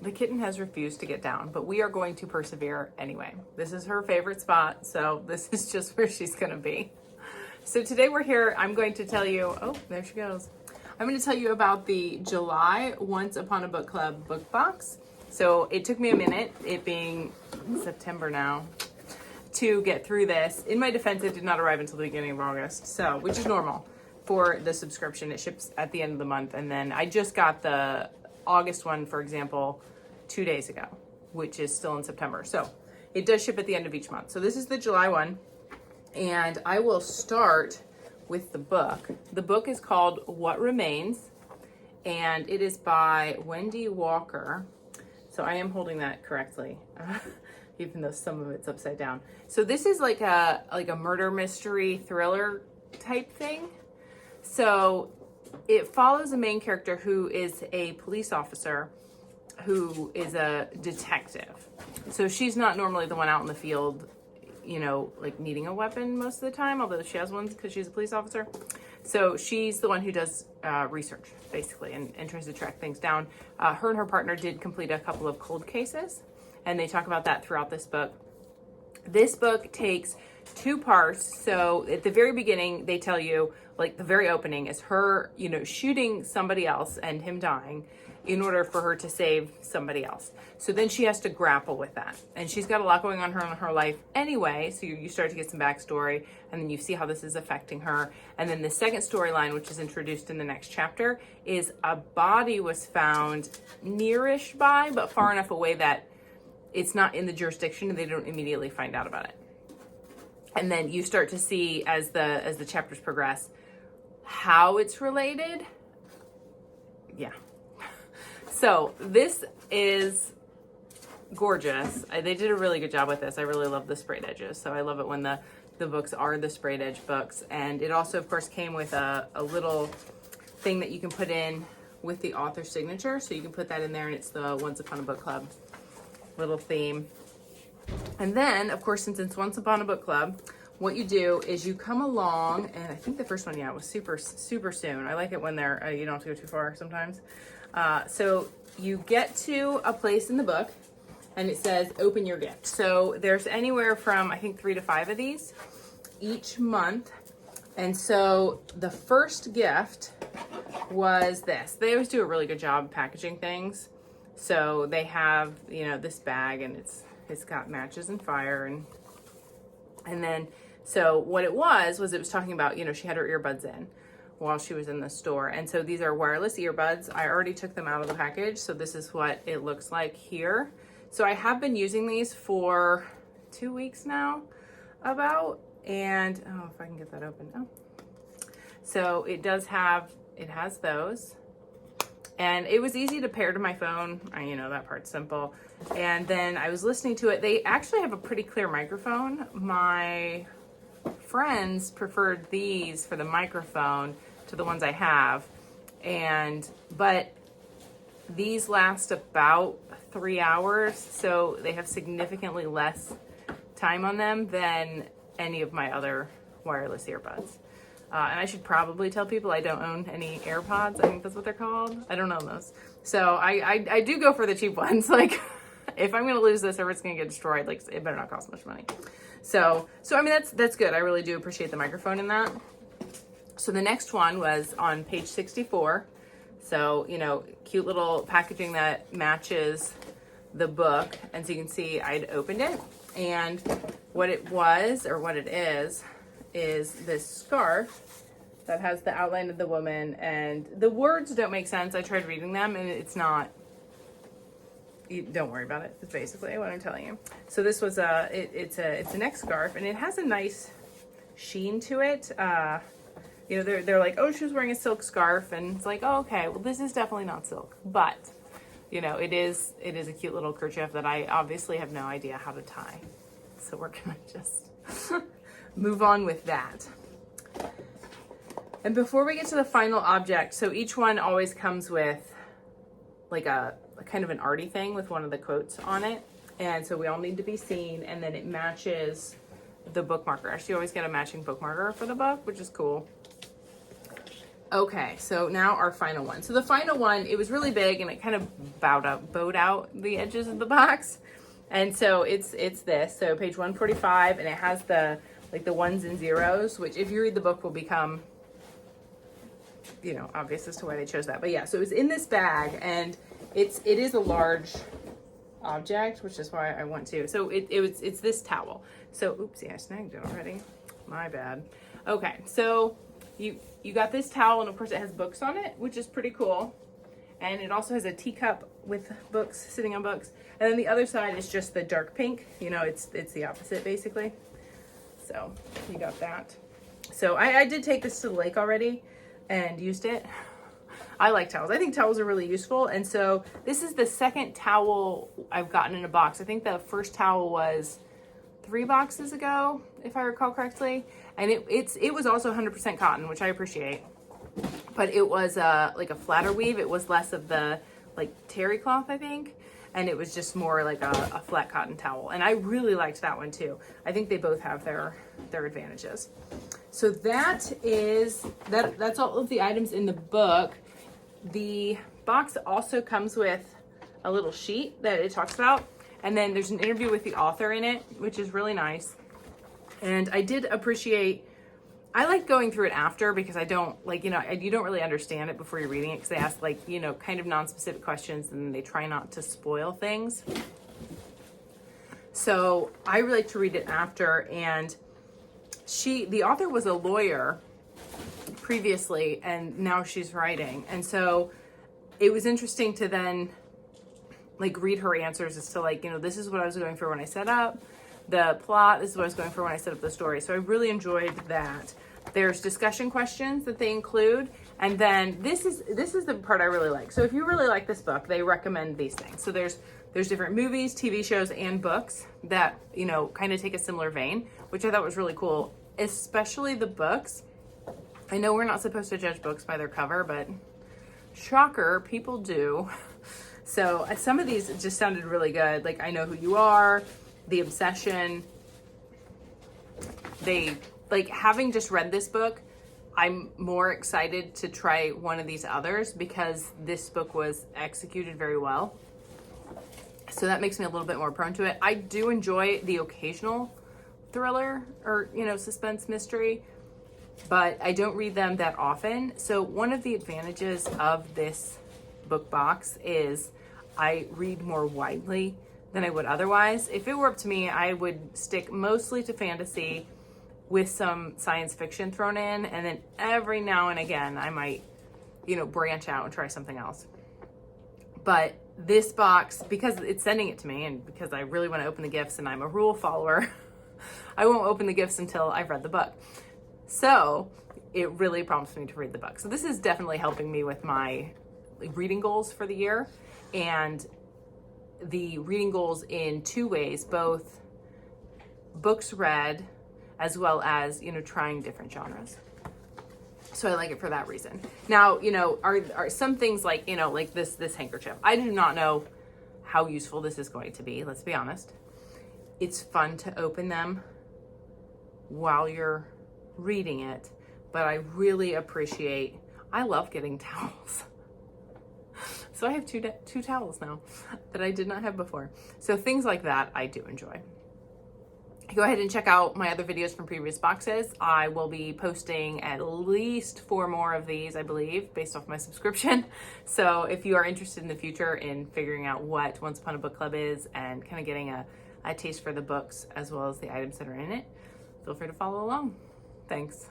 The kitten has refused to get down, but we are going to persevere anyway. This is her favorite spot, so this is just where she's gonna be. So today we're here, I'm going to tell you, oh, there she goes. I'm gonna tell you about the July Once Upon a Book Club book box. So it took me a minute, it being September now, to get through this. In my defense, it did not arrive until the beginning of August, so, which is normal for the subscription. It ships at the end of the month, and then I just got the August one, for example, 2 days ago, which is still in September. So it does ship at the end of each month. So this is the July one, and I will start with the book. The book is called What Remains, and it is by Wendy Walker. So I am holding that correctly, even though some of it's upside down. So this is like a murder mystery thriller type thing. So it follows a main character who is a police officer who is a detective. So she's not normally the one out in the field, you know, like needing a weapon most of the time, although she has one because she's a police officer. So she's the one who does research, basically, and tries to track things down. Her and her partner did complete a couple of cold cases, and they talk about that throughout this book. This book takes 2 parts. So at the very beginning, they tell you, like the very opening is her, you know, shooting somebody else and him dying in order for her to save somebody else. So then she has to grapple with that. And she's got a lot going on in her life anyway. So you start to get some backstory, and then you see how this is affecting her. And then the second storyline, which is introduced in the next chapter, is a body was found nearish by, but far enough away that it's not in the jurisdiction and they don't immediately find out about it. And then you start to see as the chapters progress how it's related. Yeah. So this is gorgeous. They did a really good job with this. I really love the sprayed edges. So I love it when the books are the sprayed edge books. And it also, of course, came with a little thing that you can put in with the author's signature. So you can put that in there, and it's the Once Upon a Book Club little theme. And then, of course, since it's Once Upon a Book Club, what you do is you come along, and I think the first one, yeah, was super soon. I like it when they're, you don't have to go too far sometimes. So you get to a place in the book, and it says, open your gift. So there's anywhere from, I think, 3 to 5 of these each month. And so the first gift was this. They always do a really good job packaging things. So they have, you know, this bag, and it's got matches and fire, and then, so what it was it was talking about, you know, she had her earbuds in while she was in the store. And so these are wireless earbuds. I already took them out of the package. So this is what it looks like here. So I have been using these for 2 weeks now about, and, oh, if I can get that open. Oh. So it has those. And it was easy to pair to my phone. You know, that part's simple. And then I was listening to it. They actually have a pretty clear microphone. My friends preferred these for the microphone to the ones I have. But these last about 3 hours. So they have significantly less time on them than any of my other wireless earbuds. And I should probably tell people I don't own any AirPods. I think that's what they're called. I don't own those. So I do go for the cheap ones. Like, if I'm going to lose this or it's going to get destroyed, like, it better not cost much money. So I mean, that's good. I really do appreciate the microphone in that. So the next one was on page 64. So, you know, cute little packaging that matches the book. And so you can see I'd opened it. And what it was, or what it is this scarf that has the outline of the woman, and the words don't make sense. I tried reading them, and it's not, don't worry about it. It's basically what I'm telling you. So this was it's a neck scarf, and it has a nice sheen to it. You know, they're like, oh, she was wearing a silk scarf, and it's like, oh, okay, well, this is definitely not silk, but you know, it is a cute little kerchief that I obviously have no idea how to tie. So we're gonna just move on with that. And before we get to the final object, so each one always comes with like a kind of an arty thing with one of the quotes on it. And so we all need to be seen, and then it matches the bookmarker. So you always get a matching bookmarker for the book, which is cool. Okay, so now our final one. So the final one, it was really big and it kind of bowed out the edges of the box. And so it's this. So page 145, and it has the like the ones and zeros, which if you read the book will become, you know, obvious as to why they chose that. But yeah, so it was in this bag, and it is a large object, which is why I want to. So it's this towel. So oopsie, I snagged it already. My bad. Okay, so you got this towel, and of course it has books on it, which is pretty cool. And it also has a teacup with books, sitting on books. And then the other side is just the dark pink. You know, it's the opposite basically. So you got that. So I did take this to the lake already and used it. I like towels. I think towels are really useful. And so this is the second towel I've gotten in a box. I think the first towel was 3 boxes ago, if I recall correctly. And it was also 100% cotton, which I appreciate. But it was like a flatter weave. It was less of the like terry cloth, I think. And it was just more like a flat cotton towel. And I really liked that one too. I think they both have their advantages. So that's all of the items in the book. The box also comes with a little sheet that it talks about. And then there's an interview with the author in it, which is really nice. And I did appreciate, I like going through it after because I don't like, you know, you don't really understand it before you're reading it because they ask like, you know, kind of non-specific questions and they try not to spoil things. So I really like to read it after. And the author was a lawyer previously and now she's writing. And so it was interesting to then like read her answers as to like, you know, this is what I was going for when I set up the plot. This is what I was going for when I set up the story. So I really enjoyed that. There's discussion questions that they include. And then this is the part I really like. So if you really like this book, they recommend these things. So there's different movies, TV shows, and books that, you know, kind of take a similar vein, which I thought was really cool, especially the books. I know we're not supposed to judge books by their cover, but shocker, people do. So some of these just sounded really good. Like I Know Who You Are, The Obsession. Like having just read this book, I'm more excited to try one of these others because this book was executed very well. So that makes me a little bit more prone to it. I do enjoy the occasional thriller or, you know, suspense mystery, but I don't read them that often. So one of the advantages of this book box is I read more widely than I would otherwise. If it were up to me, I would stick mostly to fantasy with some science fiction thrown in, and then every now and again I might, you know, branch out and try something else. But this box, because it's sending it to me and because I really want to open the gifts and I'm a rule follower, I won't open the gifts until I've read the book. So it really prompts me to read the book. So this is definitely helping me with my reading goals for the year, and the reading goals in 2 ways, both books read as well as, you know, trying different genres. So I like it for that reason. Now, you know, are some things like, you know, like this handkerchief. I do not know how useful this is going to be, let's be honest. It's fun to open them while you're reading it, but I really appreciate, I love getting towels. So I have two towels now that I did not have before. So things like that I do enjoy. Go ahead and check out my other videos from previous boxes. I will be posting at least 4 more of these, I believe, based off my subscription. So if you are interested in the future in figuring out what Once Upon a Book Club is and kind of getting a taste for the books as well as the items that are in it, feel free to follow along. Thanks.